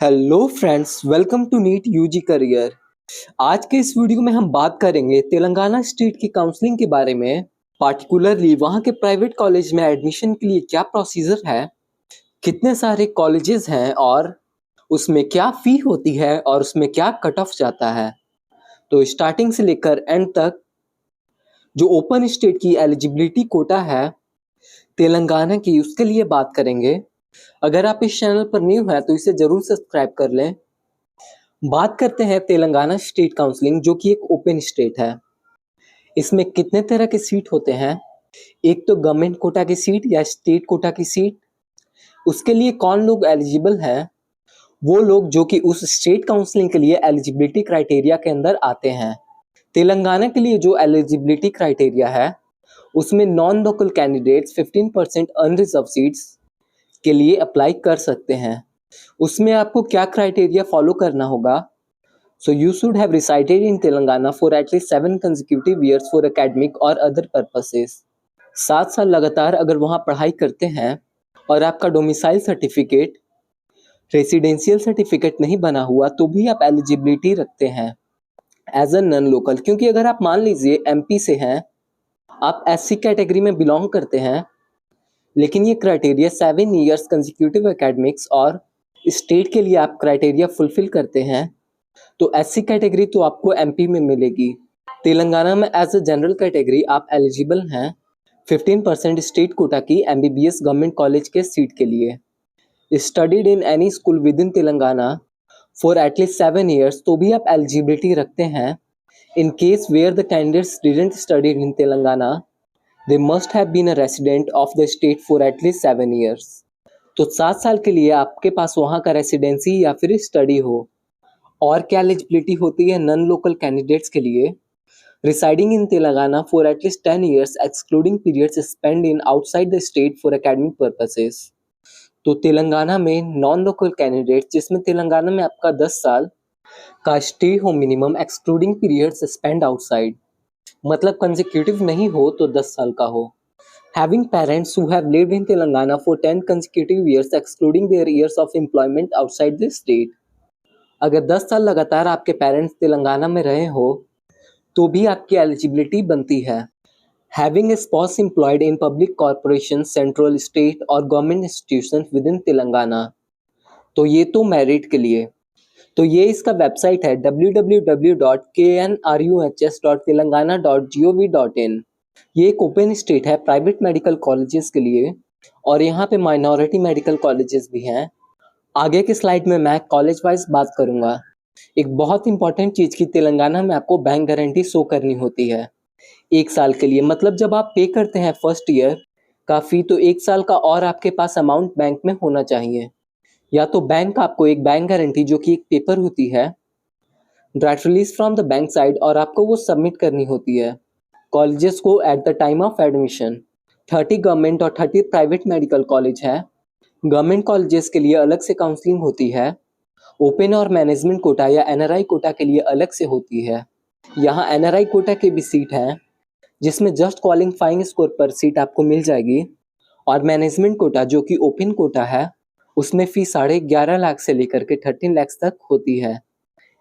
Hello friends, welcome to NEET UG career. आज के इस वीडियो में हम बात करेंगे तेलंगाना स्टेट की काउंसलिंग के बारे में। पार्टिकुलरली वहाँ के प्राइवेट कॉलेज में एडमिशन के लिए क्या प्रोसीजर है, कितने सारे कॉलेजेस हैं और उसमें क्या फी होती है और उसमें क्या कट ऑफ जाता है। तो स्टार्टिंग से लेकर एंड तक जो ओपन स्टेट की एलिजिबिलिटी कोटा है तेलंगाना की, उसके लिए बात करेंगे। अगर आप इस चैनल पर न्यू है तो इसे जरूर सब्सक्राइब कर लें। बात करते हैं तेलंगाना स्टेट काउंसलिंग, जो कि एक ओपन स्टेट है। इसमें कितने तरह के सीट होते हैं? एक तो गवर्नमेंट कोटा की सीट या स्टेट कोटा की सीट। उसके लिए कौन लोग एलिजिबल हैं? वो लोग जो कि उस स्टेट काउंसलिंग के लिए एलिजिबिलिटी क्राइटेरिया के अंदर आते हैं। तेलंगाना के लिए जो एलिजिबिलिटी क्राइटेरिया है, उसमें non local candidates 15% unreserve seats के लिए अप्लाई कर सकते हैं। उसमें आपको क्या क्राइटेरिया फॉलो करना होगा? So you should have resided in Telangana for at least 7 consecutive years for academic or other purposes. 7 साल लगातार अगर वहाँ पढ़ाई करते हैं और आपका डोमिसाइल सर्टिफिकेट रेसिडेंशियल सर्टिफिकेट नहीं बना हुआ तो भी आप एलिजिबिलिटी रखते हैं एज अ नॉन लोकल। क्योंकि अगर आप मान लीजिए एमपी से हैं, आप एससी कैटेगरी में बिलोंग करते हैं, लेकिन ये क्राइटेरिया 7 ईयर्स कंसिक्यूटिव एकेडमिक्स और स्टेट के लिए आप क्राइटेरिया फुलफिल करते हैं, तो एससी कैटेगरी तो आपको एमपी में मिलेगी। तेलंगाना में एज अ जनरल कैटेगरी आप एलिजिबल हैं 15% स्टेट कोटा की एमबीबीएस गवर्नमेंट कॉलेज के सीट के लिए। Studied in any school with in Telangana for at least 7 years तो भी आप एलिजिबिलिटी रखते हैं। In case where the candidates didn't studied in Telangana, they must have been a resident of the state for at least 7 years. तो 7 साल के लिए आपके पास वहाँ का रेसिडेंसी या फिर स्टडी हो। और क्या एलिजिबिलिटी होती है नॉन लोकल कैंडिडेट्स के लिए? Residing in Telangana for at least 10 years excluding periods spend in outside the state for academic purposes. तो तेलंगाना में नॉन लोकल कैंडिडेट जिसमें तेलंगाना में आपका 10 साल का स्टे हो minimum, excluding periods spend outside, मतलब कंसेक्यूटिव नहीं हो तो 10 साल का हो। Having parents who have lived in Telangana for 10 consecutive years excluding their years of employment outside the state। अगर 10 साल लगातार आपके पेरेंट्स तेलंगाना में रहे हो तो भी आपकी एलिजिबिलिटी बनती है। Having a spouse employed in public corporation, central, state और गवर्नमेंट इंस्टीट्यूशन विद इन तेलंगाना। तो ये तो मेरिट के लिए। तो ये इसका वेबसाइट है www.knruhs.telangana.gov.in। ये एक ओपन स्टेट है प्राइवेट मेडिकल कॉलेजेस के लिए, और यहाँ पे माइनॉरिटी मेडिकल कॉलेजेस भी हैं। आगे के स्लाइड में मैं कॉलेज वाइज बात करूंगा। एक बहुत इंपॉर्टेंट चीज की तेलंगाना में आपको बैंक गारंटी शो करनी होती है 1 साल के लिए। मतलब जब आप पे करते हैं फर्स्ट ईयर का फी, तो 1 साल का और आपके पास अमाउंट बैंक में होना चाहिए। या तो बैंक आपको एक बैंक गारंटी, जो कि एक पेपर होती है that release from the bank side, और आपको वो सबमिट करनी होती है कॉलेजेस को at the time of admission. 30 government और 30 प्राइवेट मेडिकल कॉलेज है। गवर्नमेंट कॉलेजेस के लिए अलग से काउंसलिंग होती है। ओपन और मैनेजमेंट कोटा या एनआरआई कोटा के लिए अलग से होती है। यहाँ एनआरआई कोटा के भी सीट हैं जिसमें जस्ट क्वालिफाइंग स्कोर पर सीट आपको मिल जाएगी। और मैनेजमेंट कोटा जो कि ओपन कोटा है, उसमें फी 11.5 लाख से लेकर के 13 लाख तक होती है।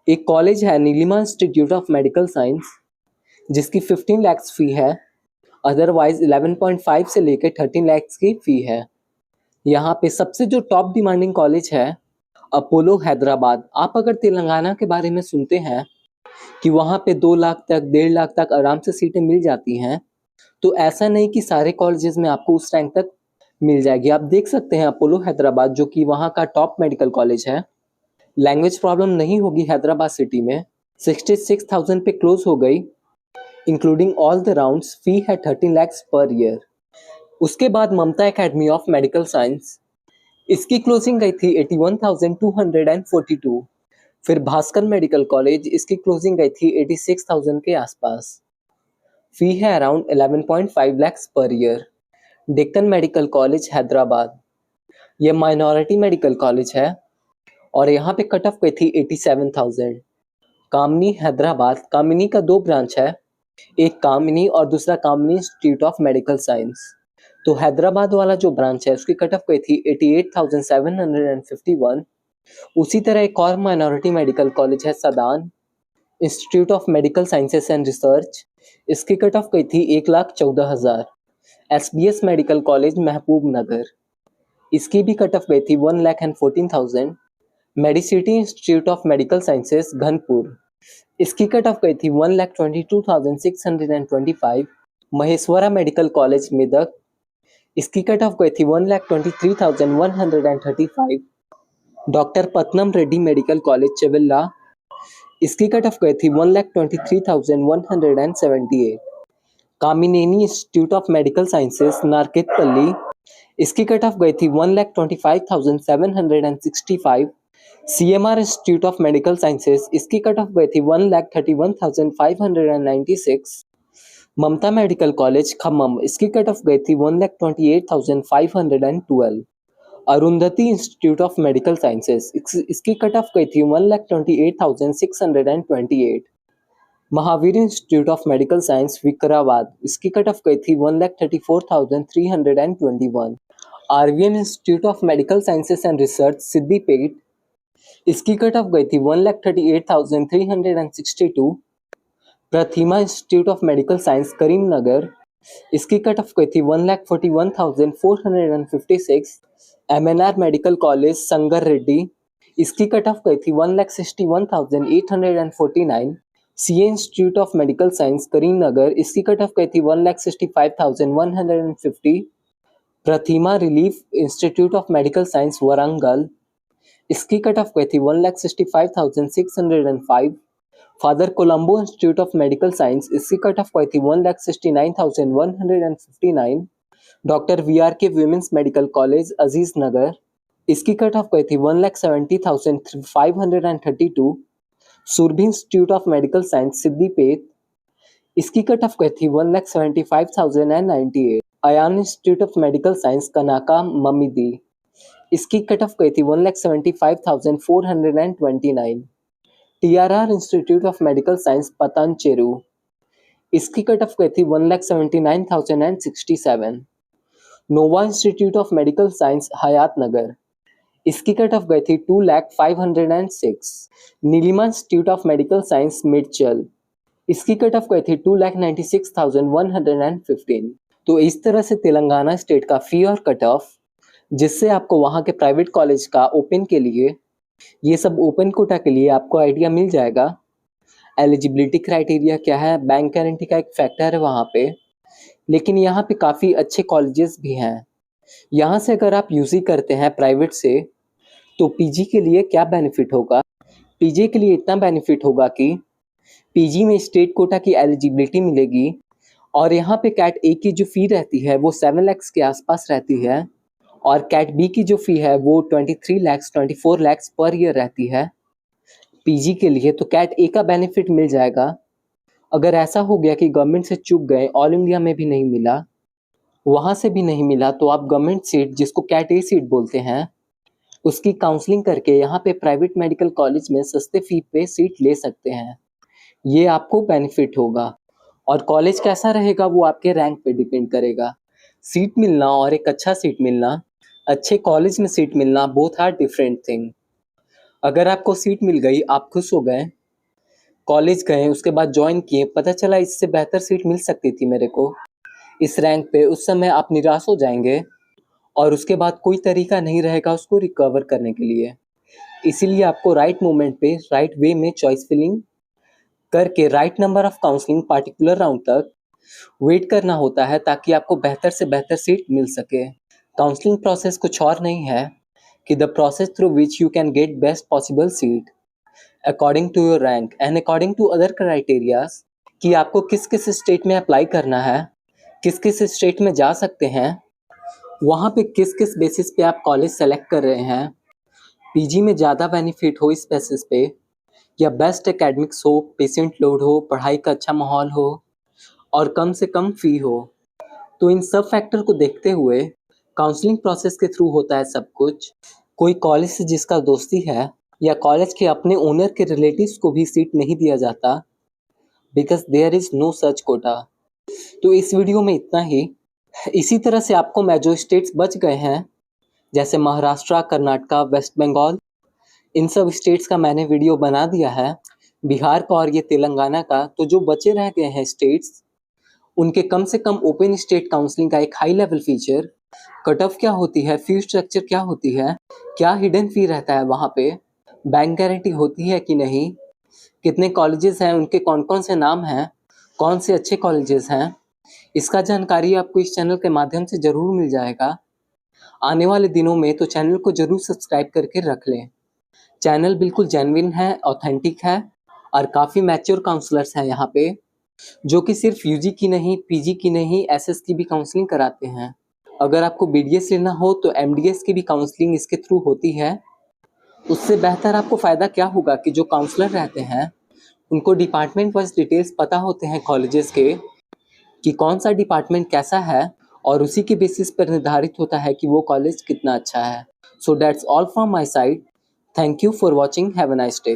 एक कॉलेज है Neelima institute of medical science, जिसकी 15 लाख फी है। अदरवाइज 11.5 से लेकर 13 लाख की फी है। यहाँ पे सबसे जो टॉप डिमांडिंग कॉलेज है अपोलो हैदराबाद। आप अगर तेलंगाना के बारे में सुनते हैं कि वहाँ पे 2 लाख तक 1.5 लाख तक आराम से सीटें मिल जाती हैं, तो ऐसा नहीं कि सारे कॉलेजेस में आपको उस रैंक तक मिल जाएगी। आप देख सकते हैं अपोलो हैदराबाद, जो कि वहाँ का टॉप मेडिकल कॉलेज है। लैंग्वेज प्रॉब्लम नहीं होगी हैदराबाद सिटी में। 66,000 पे क्लोज हो गई, इंक्लूडिंग ऑल द राउंड्स। फी है 13 लाख पर ईयर। उसके बाद ममता एकेडमी ऑफ मेडिकल साइंस, इसकी क्लोजिंग गई थी 81,242। फिर भास्कर मेडिकल कॉलेज, इसकी क्लोजिंग गई थी 86,000 के आसपास। फी है around 11.5 lakh per year. Deccan medical college Hyderabad, ये माइनॉरिटी मेडिकल कॉलेज है और यहाँ पे कट ऑफ गई थी 87,000। कामिनी हैदराबाद, कामिनी का 2 ब्रांच है, एक कामिनी और दूसरा कामिनी इंस्टीट्यूट ऑफ मेडिकल साइंस। तो हैदराबाद वाला जो ब्रांच है उसकी कट ऑफ गई थी 88,751। उसी तरह एक और माइनॉरिटी मेडिकल कॉलेज है Shadan institute of medical sciences and research. इसकी कट ऑफ गई थी 1,14,000। SBS मेडिकल कॉलेज महबूब नगर, इसकी भी कट ऑफ गई थी 1,14,000। Medicity institute of medical sciences Ghanpur, इसकी कट ऑफ गई थी 1,22,625। महेश्वरा मेडिकल कॉलेज मेदक, इसकी कट ऑफ गई थी 1,23,135। Doctor Patnam Reddy medical college Chevella, इसकी कट ऑफ गई थी 1,23,178। Kamineni institute of medical sciences Narketpally, इसकी कट ऑफ गई थी 1,25,765। CMR institute of medical sciences, इसकी कट ऑफ गई थी 1,31,596। ममता मेडिकल कॉलेज खम्मम, इसकी कट ऑफ गई थी 1,28,512। Arundhati institute of medical sciences, इसकी कट ऑफ गई थी 1,28,628। Mahavir institute of medical science Vikarabad, इसकी कट ऑफ गई थी 1,34,321। RVM institute of medical sciences and research Siddipet, इसकी कट ऑफ गई थी 1,38,362। Pratima institute of medical science Karimnagar, इसकी कट ऑफ गई थी 1,41,456। MNR medical college Sangareddy, इसकी कट ऑफ गई थी 1,61,849। CA institute of medical science Karimnagar, इसकी कट ऑफ गई थी 1,65,150। Pratima relief institute of medical science Warangal, इसकी कट ऑफ गई थी 1,65,605। Father Colombo institute of medical science, इसकी कट ऑफ गई थी 1,69,159। Doctor VRK women's medical college Aziz Nagar, इसकी कट ऑफ गई थी 1,70,532। Surabhi institute of medical science Siddipet, इसकी कट ऑफ गई थी 1,75,098। Ayaan institute of medical science Kanakamamidi, इसकी कट ऑफ गई थी 1,75,429। TRR institute of medical science Patancheru, इसकी कट ऑफ गई थी 1,79,067। Nova institute of medical science Hayathnagar, इसकी कट ऑफ गई थी 2,05,106। Neelima institute of medical science Medchal, इसकी कट ऑफ गई थी 2,96,115। तो इस तरह से तेलंगाना स्टेट का फी और कट ऑफ, जिससे आपको वहाँ के प्राइवेट कॉलेज का ओपन के लिए, ये सब ओपन कोटा के लिए आपको आइडिया मिल जाएगा। एलिजिबिलिटी क्राइटेरिया क्या है, बैंक गारंटी का एक फैक्टर है वहाँ पे, लेकिन यहाँ पे काफ़ी अच्छे कॉलेजेस भी हैं। यहाँ से अगर आप यूजी करते हैं प्राइवेट से, तो पीजी के लिए क्या बेनिफिट होगा? पीजी के लिए इतना बेनिफिट होगा कि पीजी में स्टेट कोटा की एलिजिबिलिटी मिलेगी, और यहाँ पे कैट ए की जो फ़ी रहती है वो 7 लाख के आसपास रहती है, और कैट बी की जो फ़ी है वो 24 लाख पर ईयर रहती है पीजी के लिए। तो कैट ए का बेनिफिट मिल जाएगा। अगर ऐसा हो गया कि गवर्नमेंट से चूक गए, ऑल इंडिया में भी नहीं मिला, वहाँ से भी नहीं मिला, तो आप गवर्नमेंट सीट, जिसको कैट ए सीट बोलते हैं, उसकी काउंसलिंग करके यहाँ पे प्राइवेट मेडिकल कॉलेज में सस्ते फी पे सीट ले सकते हैं। ये आपको बेनिफिट होगा। और कॉलेज कैसा रहेगा वो आपके रैंक पे डिपेंड करेगा। सीट मिलना और एक अच्छा सीट मिलना, अच्छे कॉलेज में सीट मिलना, बोथ आर डिफरेंट थिंग। अगर आपको सीट मिल गई, आप खुश हो गए, कॉलेज गए, उसके बाद ज्वाइन किए, पता चला इससे बेहतर सीट मिल सकती थी मेरे को इस रैंक पे, उस समय आप निराश हो जाएंगे और उसके बाद कोई तरीका नहीं रहेगा उसको रिकवर करने के लिए। इसीलिए आपको राइट मोमेंट पे राइट वे में चॉइस फिलिंग करके right number of counselling particular round तक वेट करना होता है, ताकि आपको बेहतर से बेहतर सीट मिल सके। काउंसलिंग प्रोसेस कुछ और नहीं है कि the process through which you can get best possible seat according to your rank and according to other criterias, कि आपको किस किस स्टेट में अप्लाई करना है, किस किस स्टेट में जा सकते हैं, वहाँ पे किस किस बेसिस पे आप कॉलेज सेलेक्ट कर रहे हैं, पीजी में ज़्यादा बेनिफिट हो इस बेसिस पे, या बेस्ट एकेडमिक्स हो, पेशेंट लोड हो, पढ़ाई का अच्छा माहौल हो और कम से कम फ़ी हो। तो इन सब फैक्टर को देखते हुए काउंसलिंग प्रोसेस के थ्रू होता है सब कुछ। कोई कॉलेज से जिसका दोस्ती है या कॉलेज के अपने ओनर के रिलेटिव्स को भी सीट नहीं दिया जाता, because there is no such quota. तो इस वीडियो में इतना ही। इसी तरह से आपको मैं जो स्टेट्स बच गए हैं, जैसे महाराष्ट्र, कर्नाटका, वेस्ट बंगाल, इन सब स्टेट्स का मैंने वीडियो बना दिया है, बिहार का और ये तेलंगाना का। तो जो बचे रह गए हैं स्टेट्स, उनके कम से कम ओपन स्टेट काउंसलिंग का एक high level feature, cut off क्या होती है, फी स्ट्रक्चर क्या होती है, क्या हिडन फी रहता है वहाँ पे, बैंक गारंटी होती है कि नहीं, कितने कॉलेजेस हैं, उनके कौन कौन से नाम हैं, कौन से अच्छे कॉलेजेस हैं, इसका जानकारी आपको इस चैनल के माध्यम से जरूर मिल जाएगा आने वाले दिनों में। तो चैनल को जरूर सब्सक्राइब करके रख लें। चैनल बिल्कुल जेन्युइन है, ऑथेंटिक है और काफ़ी मैच्योर काउंसलर्स हैं यहाँ पे, जो कि सिर्फ यूजी की नहीं, पीजी की नहीं, एसएस की भी काउंसलिंग कराते हैं। अगर आपको बीडीएस लेना हो तो एमडीएस की भी काउंसलिंग इसके थ्रू होती है। उससे बेहतर आपको फ़ायदा क्या होगा कि जो काउंसलर रहते हैं उनको डिपार्टमेंट वाइज डिटेल्स पता होते हैं कॉलेजेस के, कि कौन सा डिपार्टमेंट कैसा है, और उसी के बेसिस पर निर्धारित होता है कि वो कॉलेज कितना अच्छा है। So that's all from my side. Thank you for watching. Have a nice day.